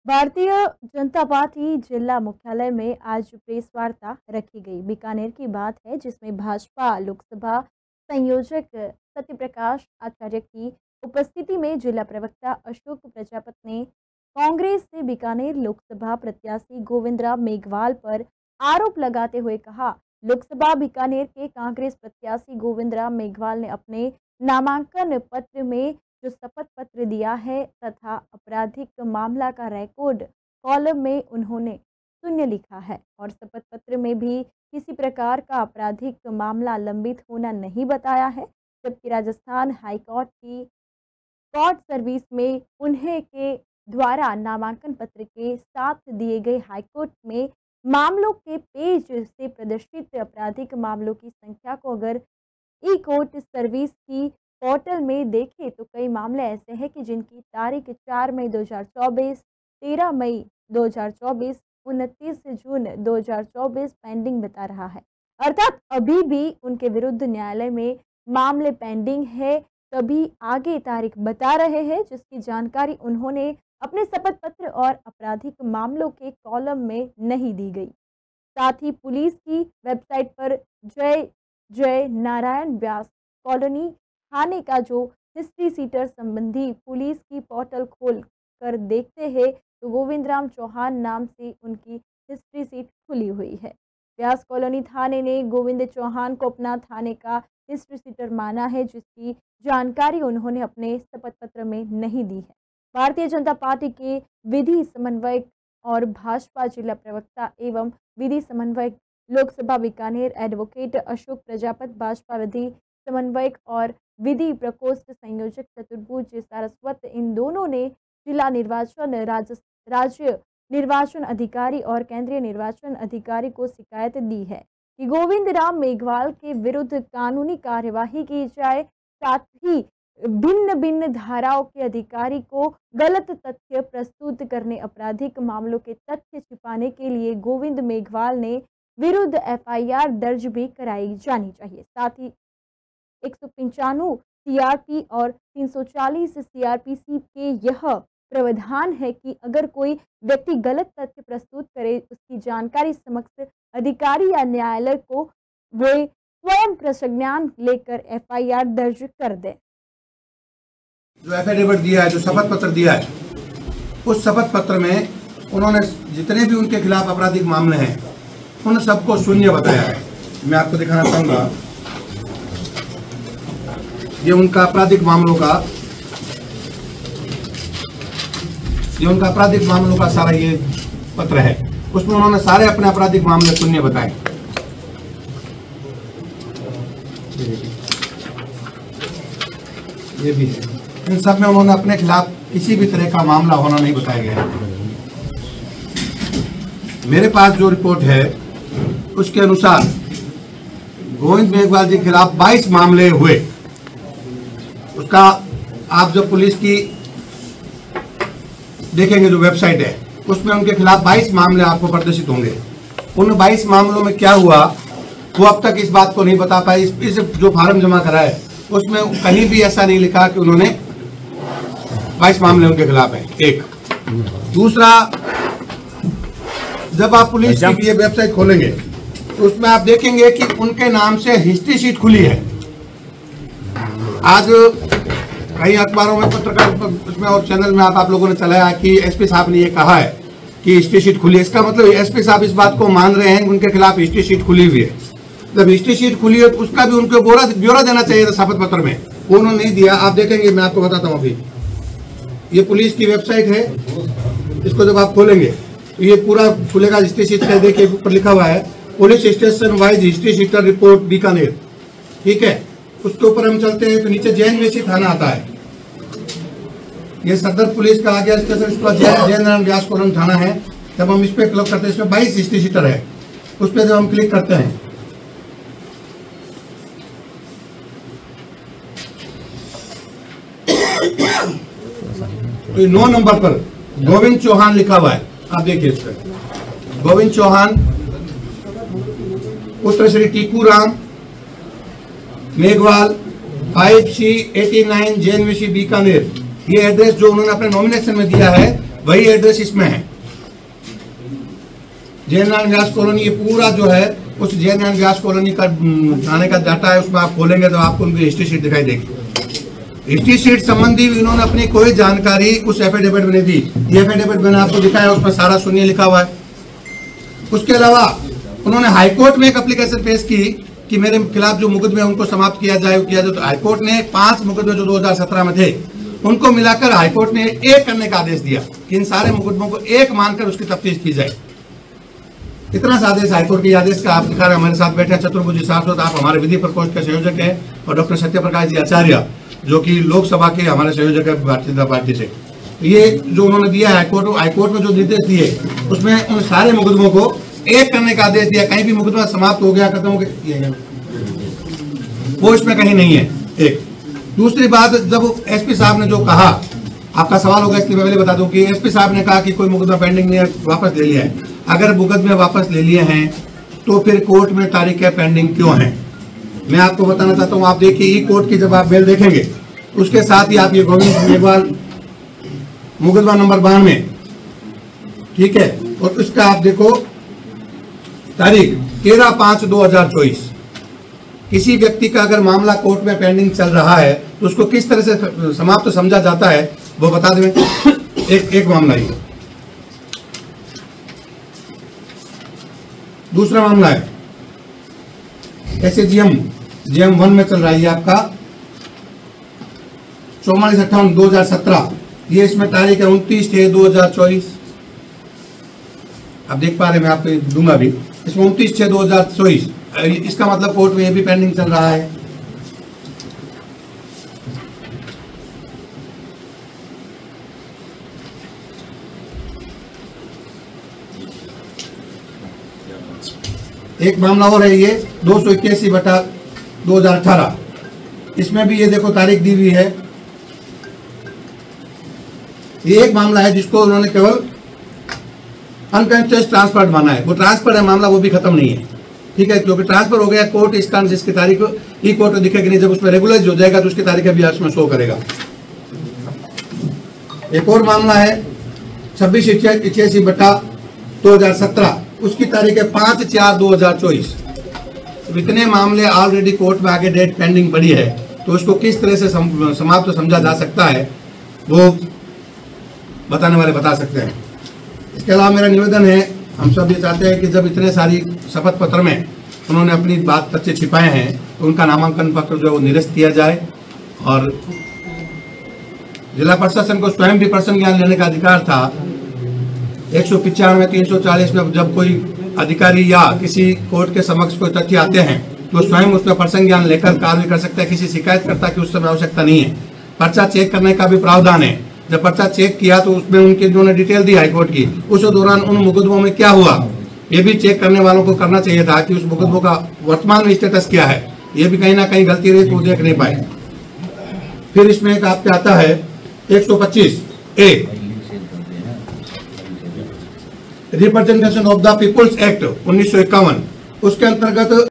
Bharatiya Janata party जिला मुख्यालय में आज प्रेस वार्ता रखी गई। बीकानेर की बात है, जिसमें भाजपा लोकसभा संयोजक सत्यप्रकाश आचार्य की उपस्थिति में जिला प्रवक्ता अशोक प्रजापति ने कांग्रेस से बीकानेर लोकसभा प्रत्याशी गोविंदराम मेघवाल पर आरोप लगाते हुए कहा, लोकसभा बीकानेर के कांग्रेस प्रत्याशी गोविंदराम मेघवाल ने अपने नामांकन पत्र में जो शपथ पत्र दिया है तथा आपराधिक मामला का रिकॉर्ड कॉलम में उन्होंने शून्य लिखा है और शपथ पत्र में भी किसी प्रकार का आपराधिक मामला लंबित होना नहीं बताया है। जबकि राजस्थान हाईकोर्ट की कोर्ट सर्विस में उन्हें के द्वारा नामांकन पत्र के साथ दिए गए हाईकोर्ट में मामलों के पेज से प्रदर्शित आपराधिक मामलों की संख्या को अगर ई कोर्ट सर्विस की पोर्टल में देखें तो कई मामले ऐसे हैं कि जिनकी तारीख 4 मई 2024, 13 मई 2024, 29 जून 2024 पेंडिंग बता रहा है। अर्थात अभी भी उनके विरुद्ध न्यायालय में मामले पेंडिंग है, तभी आगे तारीख बता रहे हैं, जिसकी जानकारी उन्होंने अपने शपथ पत्र और आपराधिक मामलों के कॉलम में नहीं दी गई। साथ ही पुलिस की वेबसाइट पर जय जय नारायण व्यास कॉलोनी थाने का जो हिस्ट्री सीटर संबंधी पुलिस की पोर्टल खोल कर देखते हैं तो गोविंदराम चौहान नाम से उनकी हिस्ट्री सीट खुली हुई है। व्यास कॉलोनी थाने ने गोविंद चौहान को अपना थाने का हिस्ट्री सीटर माना है, जिसकी जानकारी उन्होंने अपने शपथ पत्र में नहीं दी है। भारतीय जनता पार्टी के विधि समन्वयक और भाजपा जिला प्रवक्ता एवं विधि समन्वयक लोकसभा बीकानेर एडवोकेट अशोक प्रजापति, भाजपा विधि समन्वयक और विधि प्रकोष्ठ संयोजक चतुर्भुज सारस्वत, इन दोनों ने जिला निर्वाचन राज्य निर्वाचन अधिकारी और केंद्रीय निर्वाचन अधिकारी को शिकायत दी है कि गोविंदराम मेघवाल के विरुद्ध कानूनी कार्यवाही की जाए। साथ ही भिन्न भिन्न धाराओं के अधिकारी को गलत तथ्य प्रस्तुत करने, आपराधिक मामलों के तथ्य छिपाने के लिए गोविंद मेघवाल ने विरुद्ध एफआईआर दर्ज भी कराई जानी चाहिए। साथ ही 195 सीआरपी और 340 सीआरपीसी के यह प्रावधान है कि अगर कोई व्यक्ति गलत तथ्य प्रस्तुत करे, उसकी जानकारी समक्ष अधिकारी या न्यायालय को वे स्वयं प्रसंज्ञान लेकर एफआईआर दर्ज कर दे। जो एफिडेविट दिया है, जो शपथ पत्र दिया है, उस शपथ पत्र में उन्होंने जितने भी उनके खिलाफ आपराधिक मामले हैं उन सबको शून्य बताया है। मैं आपको दिखाना चाहूंगा, ये उनका आपराधिक मामलों का सारा ये पत्र है। उसमें उन्होंने सारे अपने आपराधिक मामले शून्य बताए। ये भी है, इन सब में उन्होंने अपने खिलाफ किसी भी तरह का मामला होना नहीं बताया गया है। मेरे पास जो रिपोर्ट है उसके अनुसार गोविंद मेघवाल जी के खिलाफ 22 मामले हुए। उसका आप जो पुलिस की देखेंगे जो वेबसाइट है, उसमें उनके खिलाफ 22 मामले आपको प्रदर्शित होंगे। उन 22 मामलों में क्या हुआ वो अब तक इस बात को नहीं बता पाए। इस जो फार्म जमा करा है उसमें कहीं भी ऐसा नहीं लिखा कि उन्होंने 22 मामले उनके खिलाफ है। एक दूसरा, जब आप पुलिस की ये वेबसाइट खोलेंगे तो उसमें आप देखेंगे कि उनके नाम से हिस्ट्री शीट खुली है। आज कई अखबारों में, पत्रकार उसमें और चैनल में आप लोगों ने चलाया कि एसपी साहब ने ये कहा है कि हिस्ट्री शीट खुली है। इसका मतलब एसपी साहब इस बात को मान रहे हैं, उनके खिलाफ हिस्ट्री शीट खुली हुई है। जब हिस्ट्री शीट खुली है तो उसका भी उनको ब्यौरा देना चाहिए था शपथ पत्र में, वो उन्होंने नहीं दिया। आप देखेंगे, मैं आपको बताता हूँ। अभी ये पुलिस की वेबसाइट है, इसको जब आप खोलेंगे तो ये पूरा खुलेगा। हिस्ट्री शीट का देखिए ऊपर लिखा हुआ है police station wise history sheeter report Bikaner, ठीक है। उसके ऊपर हम चलते हैं तो नीचे जैन वेशी थाना आता है। ये सदर पुलिस का आ गया स्टेशन, इसका जैन नारायण व्यास कॉलोनी थाना है। जब हम इस पे क्लिक करते हैं, इसमें 22 हिस्ट्री शीटर है। उस पर जब हम क्लिक करते हैं तो 9 नंबर पर गोविंद चौहान लिखा हुआ है। आप देखिए इस पर गोविंद चौहान, पुत्र श्री टीकू राम मेघवाल, 5C89 जैन वेशी बीकानेर। ये एड्रेस जो उन्होंने अपने नॉमिनेशन में दिया है वही एड्रेस इसमें है। जयनारायण व्यास कॉलोनी, ये पूरा जो है उस जयनारायण व्यास कॉलोनी का थाने का डाटा है, उसमें आप खोलेंगे तो आपको उनकी हिस्ट्री शीट दिखाई देगी। हिस्ट्री शीट संबंधी इन्होंने अपनी कोई जानकारी उस एफिडेविट में नहीं दी। ये एफिडेविट मैंने आपको दिखाया, उसमें सारा शून्य लिखा हुआ है। उसके अलावा उन्होंने हाईकोर्ट में एक एप्लीकेशन पेश की कि मेरे खिलाफ जो मुकदमे उनको समाप्त किया जाए। तो हाईकोर्ट ने 5 मुकदमे जो 2017 में थे उनको मिलाकर हाईकोर्ट ने एक करने का आदेश दिया कि इन सारे मुकदमों को एक मानकर उसकी तफ्तीश की जाए। इतना सा आदेश हाईकोर्ट के आदेश का आप दिखा रहे हैं। हमारे साथ बैठे चतुर्भुज सांसद, आप हमारे विधि प्रकोष्ठ के संयोजक हैं, और डॉक्टर सत्यप्रकाश जी आचार्य जो कि लोकसभा के हमारे संयोजक है भारतीय जनता पार्टी से। ये जो उन्होंने दिया है हाईकोर्ट में जो निर्देश दिए उसमें उन सारे मुकदमों को एक करने का आदेश दिया। कहीं भी मुकदमा समाप्त हो गया, खत्म हो गया, वो इसमें कहीं नहीं है। एक दूसरी बात, जब एसपी साहब ने जो कहा, आपका सवाल होगा इसलिए मैं पहले बता दूं कि एसपी साहब ने कहा कि कोई मुकदमा पेंडिंग नहीं है, वापस ले लिया है। अगर मुकदमे वापस ले लिए हैं तो फिर कोर्ट में तारीखें पेंडिंग क्यों हैं? मैं आपको बताना चाहता हूं। आप देखिए ई कोर्ट की जब आप बेल देखेंगे उसके साथ ही आप ये गोविंद मेघवाल मुकदमा नंबर 92, ठीक है, और उसका आप देखो तारीख 13/5/2024। किसी व्यक्ति का अगर मामला कोर्ट में पेंडिंग चल रहा है तो उसको किस तरह से समाप्त समझा जाता है वो बता दें। एक मामला ही। दूसरा मामला है SAGM GM 1 में चल रहा है आपका 44/58/2017। ये इसमें तारीख है 29/6/2024। आप देख पा रहे हैं, मैं आपको दूंगा भी। इसमें 29/6/2024। इसका मतलब कोर्ट में ये भी पेंडिंग चल रहा है। एक मामला और है, ये 281/2018। इसमें भी ये देखो तारीख दी हुई है। ये एक मामला है जिसको उन्होंने केवल अनकंटेस्ट ट्रांसफर माना है। वो ट्रांसफर है मामला, वो भी खत्म नहीं है, ठीक है, क्योंकि ट्रांसफर हो गया। कोर्ट इसका जिसकी तारीख ई कोर्ट में दिखेगी नहीं, जब उसमें रेगुलराइज हो जाएगा तो उसकी तारीख अभी उसमें शो करेगा। एक और मामला है 26/86/2017। उसकी तारीख है 5/4/2024। तो इतने मामले ऑलरेडी कोर्ट में आगे डेट पेंडिंग पड़ी है, तो उसको किस तरह से समाप्त समझा जा सकता है वो बताने वाले बता सकते हैं। इसके अलावा मेरा निवेदन है, हम सब ये चाहते हैं कि जब इतने सारी शपथ पत्र में उन्होंने अपनी बात तथ्य छिपाए हैं तो उनका नामांकन पत्र जो है वो निरस्त किया जाए, और जिला प्रशासन को स्वयं भी प्रसंग ज्ञान लेने का अधिकार था। 195 340 में जब कोई अधिकारी या किसी कोर्ट के समक्ष कोई तथ्य आते हैं तो स्वयं उसमें प्रसंग ज्ञान लेकर कार्रवाई कर सकता है। किसी शिकायतकर्ता की उस समय आवश्यकता नहीं है। पर्चा चेक करने का भी प्रावधान है। जब पर्चा चेक किया तो उसमें उनकी उन्होंने डिटेल दी हाईकोर्ट की, उस दौरान उन मुकदमों में क्या हुआ ये भी चेक करने वालों को करना चाहिए था कि उस मुकदमों का वर्तमान में स्टेटस क्या है। ये भी कहीं ना कहीं गलती रही तो देख नहीं पाए। फिर इसमें एक आपके आता है 125A representation of the people's act 1951। उसके अंतर्गत